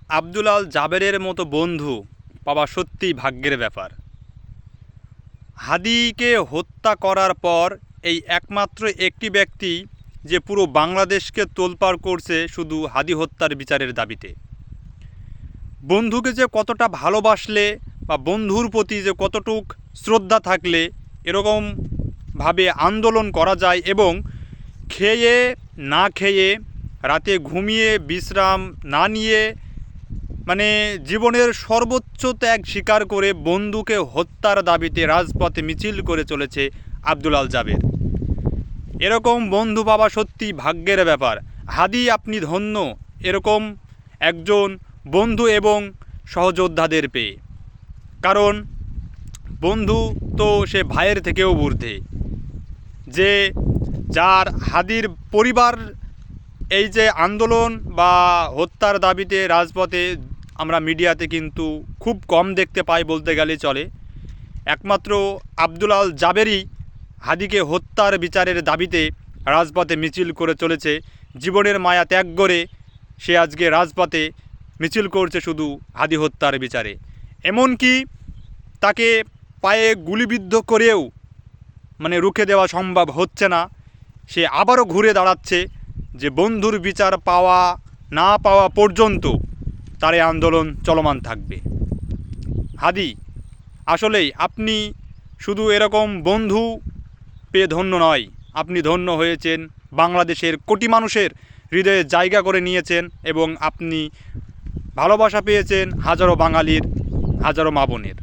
আব্দুল আল জাবেরের মতো বন্ধু পাওয়া সত্যিই ভাগ্যের ব্যাপার। হাদিকে হত্যা করার পর এই একমাত্র একটি ব্যক্তি যে পুরো বাংলাদেশকে তোলপাড় করছে শুধু হাদি হত্যার বিচারের দাবিতে। বন্ধুকে যে কতটা ভালোবাসলে বা বন্ধুর প্রতি যে কতটুক শ্রদ্ধা থাকলে এরকমভাবে আন্দোলন করা যায় এবং খেয়ে না খেয়ে রাতে ঘুমিয়ে বিশ্রাম না নিয়ে মানে জীবনের সর্বোচ্চ ত্যাগ স্বীকার করে বন্ধুকে হত্যার দাবিতে রাজপথে মিছিল করে চলেছে আব্দুল আল জাবের। এরকম বন্ধু পাওয়া সত্যি ভাগ্যের ব্যাপার। হাদি আপনি ধন্য এরকম একজন বন্ধু এবং সহযোদ্ধাদের পেয়ে। কারণ বন্ধু তো সে ভাইয়ের থেকেও ঊর্ধ্বে, যে যার হাদির পরিবার এই যে আন্দোলন বা হত্যার দাবিতে রাজপথে আমরা মিডিয়াতে কিন্তু খুব কম দেখতে পাই বলতে গেলে চলে। একমাত্র আব্দুল আল জাবেরই হাদিকে হত্যার বিচারের দাবিতে রাজপথে মিছিল করে চলেছে। জীবনের মায়া ত্যাগ করে সে আজকে রাজপথে মিছিল করছে শুধু হাদি হত্যার বিচারে। এমনকি তাকে পায়ে গুলিবিদ্ধ করেও রুখে দেওয়া সম্ভব হচ্ছে না। সে আবারও ঘুরে দাঁড়াচ্ছে যে বন্ধুর বিচার পাওয়া না পাওয়া পর্যন্ত তার এই আন্দোলন চলমান থাকবে। হাদি আসলেই আপনি শুধু এরকম বন্ধু পেয়ে ধন্য নয়, আপনি ধন্য হয়েছেন, বাংলাদেশের কোটি মানুষের হৃদয়ে জায়গা করে নিয়েছেন এবং আপনি ভালোবাসা পেয়েছেন হাজারো বাঙালির, হাজারো মা বোনের।